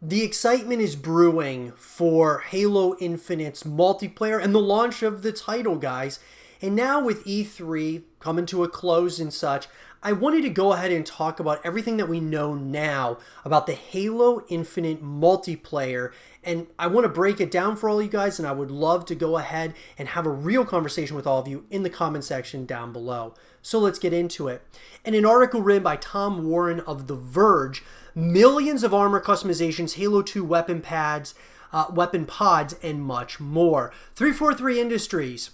The excitement is brewing for Halo Infinite's multiplayer and the launch of the title, guys. And now with E3 coming to a close and such, I wanted to go ahead and talk about everything that we know now about the Halo Infinite multiplayer. And I want to break it down for all you guys, and I would love to go ahead and have a real conversation with all of you in the comment section down below. So let's get into it. In an article written by Tom Warren of The Verge, millions of armor customizations, Halo 2 weapon pads, weapon pods, and much more. 343 Industries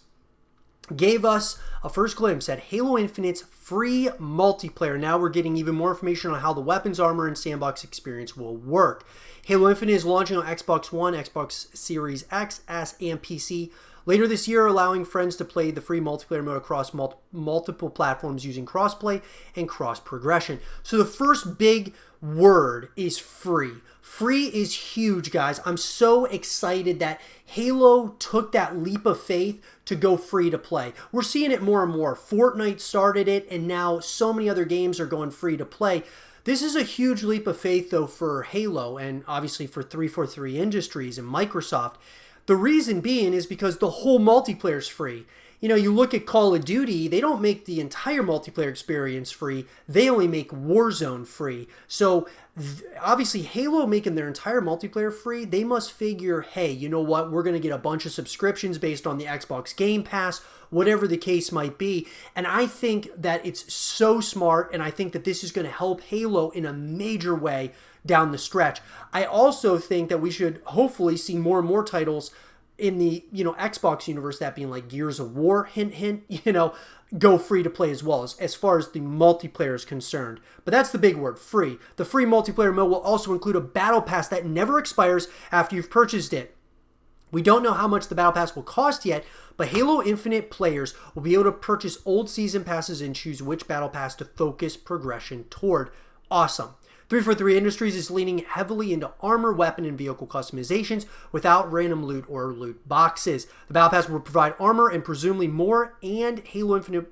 gave us a first glimpse at Halo Infinite's free multiplayer. Now we're getting even more information on how the weapons, armor, and sandbox experience will work. Halo Infinite is launching on Xbox One, Xbox Series X, S, and PC later this year, allowing friends to play the free multiplayer mode across multiple platforms using crossplay and cross-progression. So the first big word is free. Free is huge, guys. I'm so excited that Halo took that leap of faith to go free to play. We're seeing it more and more. Fortnite started it, and now so many other games are going free to play. This is a huge leap of faith, though, for Halo and obviously for 343 Industries and Microsoft. The reason being is because the whole multiplayer is free. You know, you look at Call of Duty, they don't make the entire multiplayer experience free. They only make Warzone free. So obviously Halo making their entire multiplayer free, they must figure, hey, you know what? We're going to get a bunch of subscriptions based on the Xbox Game Pass, whatever the case might be. And I think that it's so smart, and I think that this is going to help Halo in a major way down the stretch. I also think that we should hopefully see more and more titles in the, Xbox universe, that being like Gears of War, hint, hint, go free to play as well, as far as the multiplayer is concerned. But that's the big word, free. The free multiplayer mode will also include a battle pass that never expires after you've purchased it. We don't know how much the battle pass will cost yet, but Halo Infinite players will be able to purchase old season passes and choose which battle pass to focus progression toward. Awesome. 343 Industries is leaning heavily into armor, weapon, and vehicle customizations without random loot or loot boxes. The Battle Pass will provide armor and presumably more, and Halo Infinite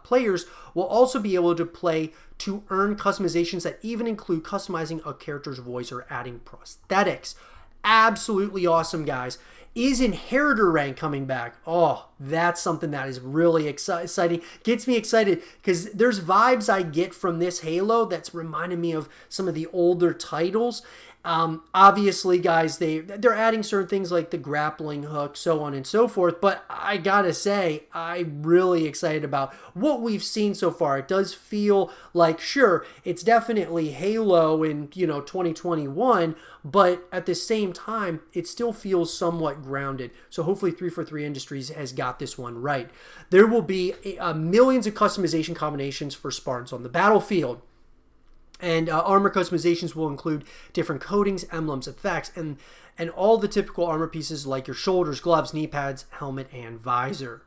players will also be able to play to earn customizations that even include customizing a character's voice or adding prosthetics. Absolutely awesome, guys. Is Inheritor rank coming back? Oh, that's something that is really exciting. Gets me excited because there's vibes I get from this Halo that's reminding me of some of the older titles. Obviously, guys, they're adding certain things like the grappling hook, so on and so forth. But I gotta say, I'm really excited about what we've seen so far. It does feel like, sure, it's definitely Halo in 2021, but at the same time, it still feels somewhat grounded. So hopefully 343 Industries has got this one right. There will be millions of customization combinations for Spartans on the battlefield. And armor customizations will include different coatings, emblems, effects, and all the typical armor pieces like your shoulders, gloves, knee pads, helmet, and visor.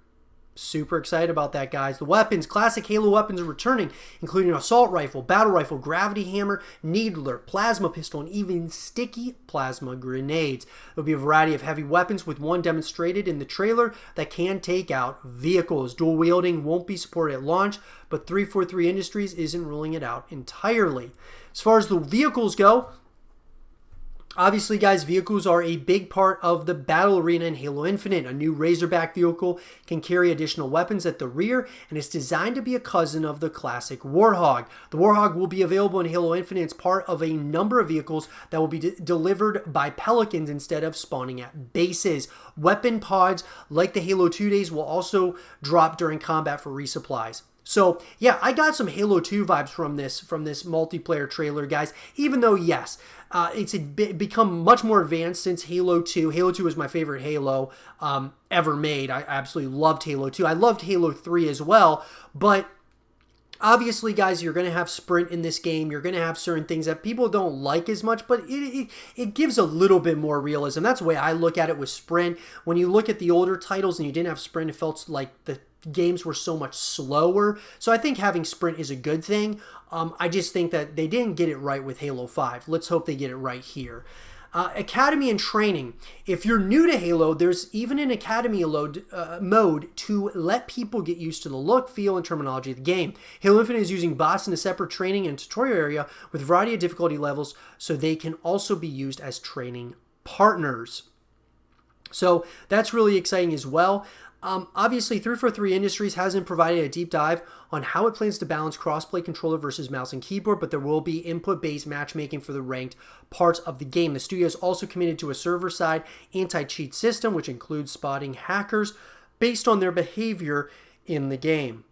Super excited about that, guys. The weapons, classic Halo weapons are returning, including assault rifle, battle rifle, gravity hammer, needler, plasma pistol, and even sticky plasma grenades. There'll be a variety of heavy weapons, with one demonstrated in the trailer that can take out vehicles. Dual wielding won't be supported at launch, but 343 Industries isn't ruling it out entirely. As far as the vehicles go, obviously, guys, vehicles are a big part of the battle arena in Halo Infinite. A new Razorback vehicle can carry additional weapons at the rear, and it's designed to be a cousin of the classic Warthog. The Warthog will be available in Halo Infinite as part of a number of vehicles that will be delivered by Pelicans instead of spawning at bases. Weapon pods, like the Halo 2 days, will also drop during combat for resupplies. So, yeah, I got some Halo 2 vibes from this multiplayer trailer, guys. Even though, yes, it's become much more advanced since Halo 2. Halo 2 was my favorite Halo ever made. I absolutely loved Halo 2. I loved Halo 3 as well, but obviously, guys, you're going to have sprint in this game. You're going to have certain things that people don't like as much, but it gives a little bit more realism. That's the way I look at it with sprint. When you look at the older titles and you didn't have sprint, it felt like the games were so much slower. So I think having sprint is a good thing. I just think that they didn't get it right with Halo 5. Let's hope they get it right here. Academy and training. If you're new to Halo, there's even an Academy mode to let people get used to the look, feel, and terminology of the game. Halo Infinite is using bots in a separate training and tutorial area with a variety of difficulty levels, so they can also be used as training partners. So that's really exciting as well. Obviously, 343 Industries hasn't provided a deep dive on how it plans to balance crossplay controller versus mouse and keyboard, but there will be input-based matchmaking for the ranked parts of the game. The studio is also committed to a server-side anti-cheat system, which includes spotting hackers based on their behavior in the game.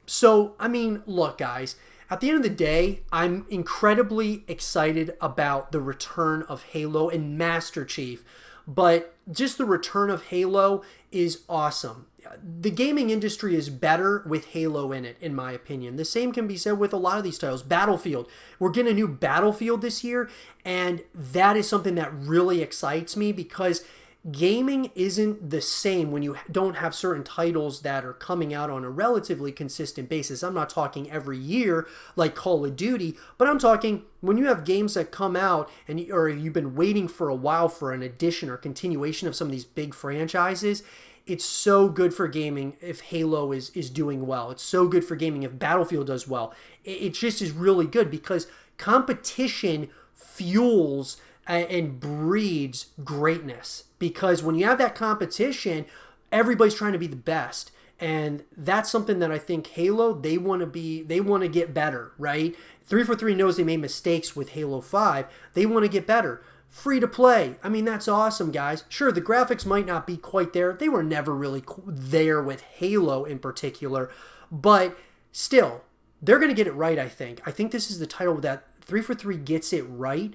So, I mean, look, guys, at the end of the day, I'm incredibly excited about the return of Halo and Master Chief. But just the return of Halo is awesome. The gaming industry is better with Halo in it, in my opinion. The same can be said with a lot of these titles. Battlefield. We're getting a new Battlefield this year, and that is something that really excites me because gaming isn't the same when you don't have certain titles that are coming out on a relatively consistent basis. I'm not talking every year like Call of Duty, but I'm talking when you have games that come out or you've been waiting for a while for an addition or continuation of some of these big franchises. It's so good for gaming if Halo is doing well. It's so good for gaming if Battlefield does well. It just is really good because competition fuels and breeds greatness, because when you have that competition, everybody's trying to be the best, and that's something that I think Halo, they want to get better, right? 343 knows they made mistakes with Halo 5. They want to get better. Free to play. I mean, that's awesome, guys. Sure, the graphics might not be quite there. They were never really there with Halo in particular, but still, they're going to get it right, I think. I think this is the title that 343 gets it right.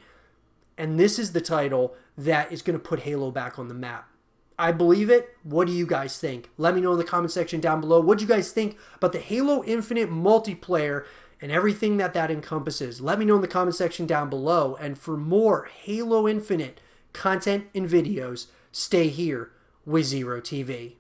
And this is the title that is going to put Halo back on the map. I believe it. What do you guys think? Let me know in the comment section down below. What do you guys think about the Halo Infinite multiplayer and everything that encompasses? Let me know in the comment section down below. And for more Halo Infinite content and videos, stay here with Zero TV.